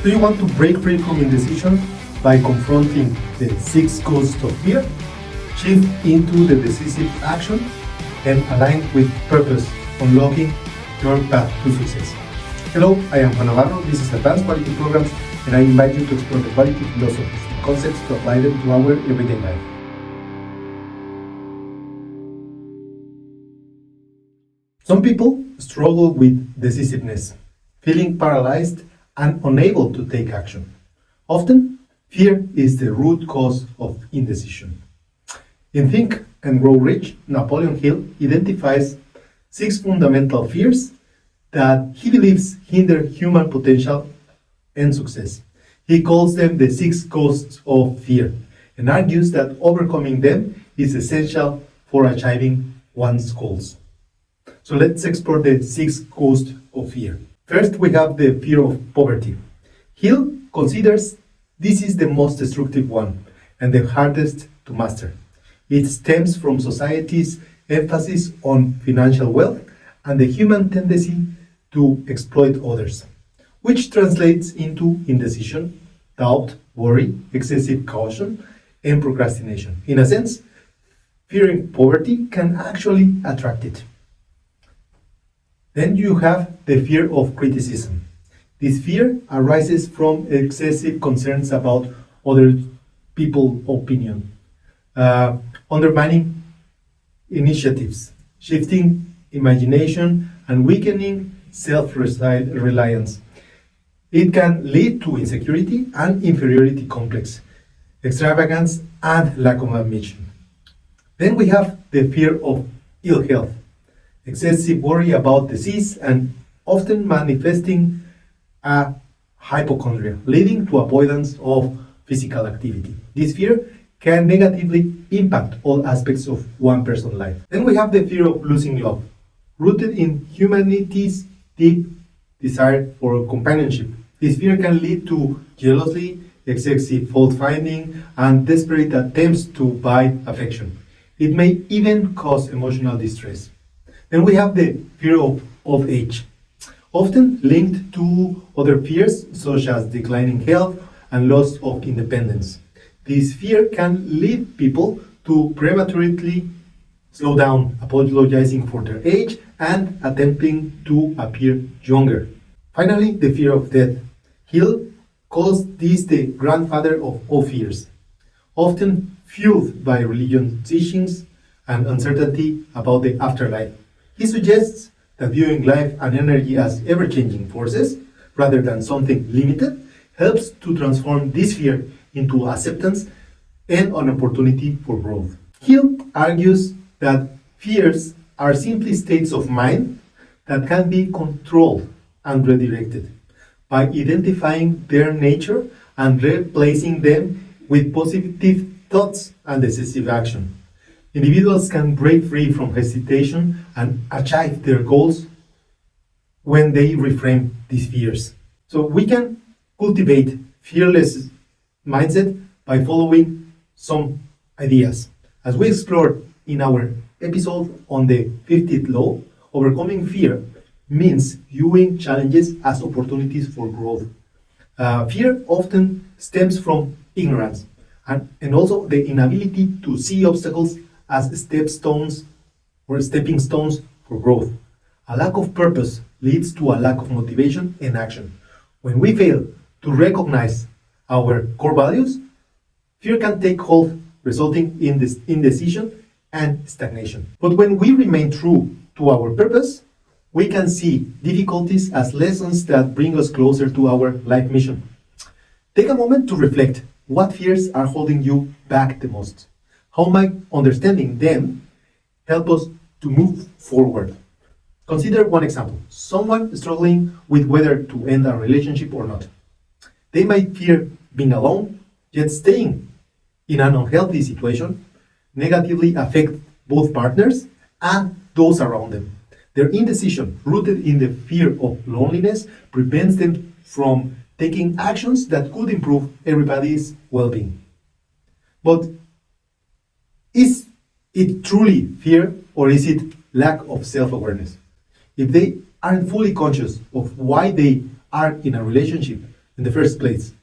Do you want to break free from indecision by confronting the 6 causes of fear, shift into the decisive action, and align with purpose, unlocking your path to success? Hello, I am Juan Navarro. This is Advanced Quality Programs, and I invite you to explore the quality philosophies and concepts to apply them to our everyday life. Some people struggle with decisiveness, feeling paralyzed and unable to take action. Often, fear is the root cause of indecision. In Think and Grow Rich, Napoleon Hill identifies 6 fundamental fears that he believes hinder human potential and success. He calls them the 6 causes of fear and argues that overcoming them is essential for achieving one's goals. So let's explore the 6 causes of fear. First, we have the fear of poverty. Hill considers this is the most destructive one and the hardest to master. It stems from society's emphasis on financial wealth and the human tendency to exploit others, which translates into indecision, doubt, worry, excessive caution, and procrastination. In a sense, fearing poverty can actually attract it. Then you have the fear of criticism. This fear arises from excessive concerns about other people's opinion, undermining initiatives, shifting imagination, and weakening self-reliance. It can lead to insecurity and inferiority complex, extravagance, and lack of ambition. Then we have the fear of ill health. Excessive worry about disease and often manifesting a hypochondria, leading to avoidance of physical activity. This fear can negatively impact all aspects of one person's life. Then we have the fear of losing love, rooted in humanity's deep desire for companionship. This fear can lead to jealousy, excessive fault-finding, and desperate attempts to buy affection. It may even cause emotional distress. Then we have the fear of old age, often linked to other fears such as declining health and loss of independence. This fear can lead people to prematurely slow down, apologizing for their age and attempting to appear younger. Finally, the fear of death. Hill calls this the grandfather of all fears, often fueled by religious teachings and uncertainty about the afterlife. He suggests that viewing life and energy as ever-changing forces, rather than something limited, helps to transform this fear into acceptance and an opportunity for growth. Hill argues that fears are simply states of mind that can be controlled and redirected by identifying their nature and replacing them with positive thoughts and decisive action. Individuals can break free from hesitation and achieve their goals when they reframe these fears. So we can cultivate fearless mindset by following some ideas. As we explored in our episode on the 50th law, overcoming fear means viewing challenges as opportunities for growth. Fear often stems from ignorance and also the inability to see obstacles as stepstones or stepping stones for growth. A lack of purpose leads to a lack of motivation and action. When we fail to recognize our core values, fear can take hold, resulting in this indecision and stagnation. But when we remain true to our purpose, we can see difficulties as lessons that bring us closer to our life mission. Take a moment to reflect. What fears are holding you back the most? How might understanding them help us to move forward? Consider one example. Someone struggling with whether to end a relationship or not. They might fear being alone, yet staying in an unhealthy situation negatively affect both partners and those around them. Their indecision, rooted in the fear of loneliness, prevents them from taking actions that could improve everybody's well-being. But is it truly fear, or is it lack of self-awareness? If they aren't fully conscious of why they are in a relationship, in the first place,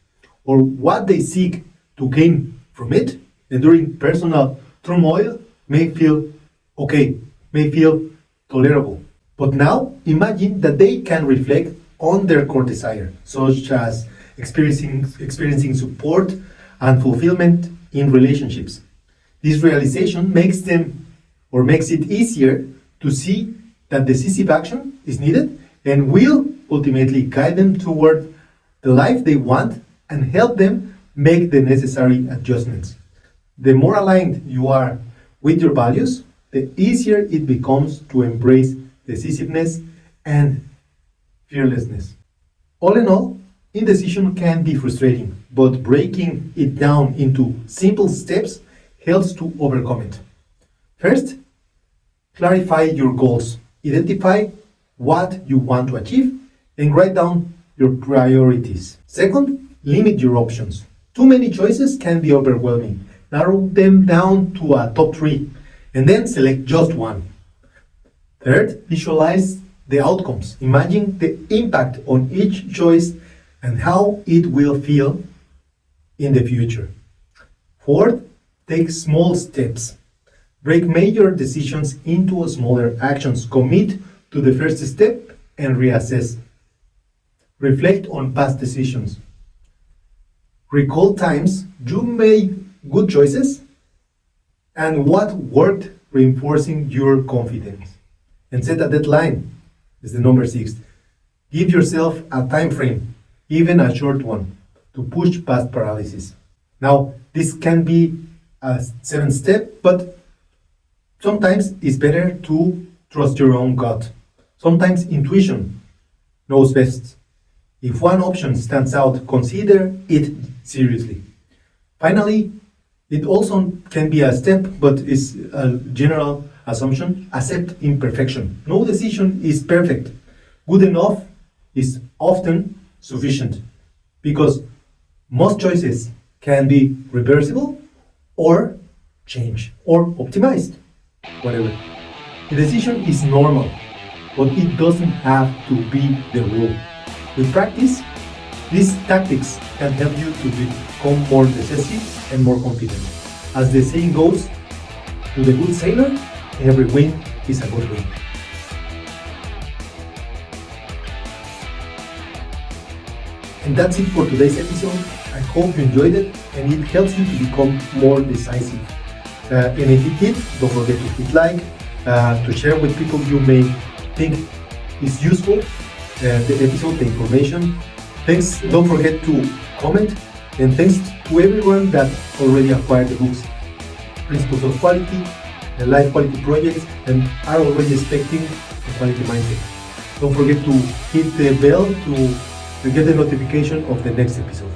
or what they seek to gain from it, enduring personal turmoil may feel okay, may feel tolerable. But now imagine that they can reflect on their core desire, such as experiencing support and fulfillment in relationships. This realization makes it easier to see that decisive action is needed and will ultimately guide them toward the life they want and help them make the necessary adjustments. The more aligned you are with your values, the easier it becomes to embrace decisiveness and fearlessness. All in all, indecision can be frustrating, but breaking it down into simple steps helps to overcome it. First, clarify your goals. Identify what you want to achieve and write down your priorities. Second, limit your options. Too many choices can be overwhelming. Narrow them down to a top 3 and then select just one. Third, visualize the outcomes. Imagine the impact on each choice and how it will feel in the future. Fourth, take small steps. Break major decisions into smaller actions. Commit to the first step and reassess. Reflect on past decisions. Recall times you made good choices and what worked, reinforcing your confidence. And set a deadline. Is the number 6. Give yourself a time frame, even a short one, to push past paralysis. Now, this can be a 7th step, but sometimes it's better to trust your own gut. Sometimes intuition knows best. If one option stands out, consider it seriously. Finally, it also can be a step, but is a general assumption: accept imperfection. No decision is perfect. Good enough is often sufficient because most choices can be reversible or changed or optimized, whatever. The decision is normal, but it doesn't have to be the rule. With practice, these tactics can help you to become more decisive and more confident. As the saying goes, to the good sailor, every wind is a good wind. And that's it for today's episode. I hope you enjoyed it and it helps you to become more decisive. And if it did, don't forget to hit like, to share with people you may think is useful, the episode, the information. Thanks, don't forget to comment, and thanks to everyone that already acquired the books, Principles of Quality, the Life Quality Projects, and are already expecting the quality mindset. Don't forget to hit the bell to get the notification of the next episode.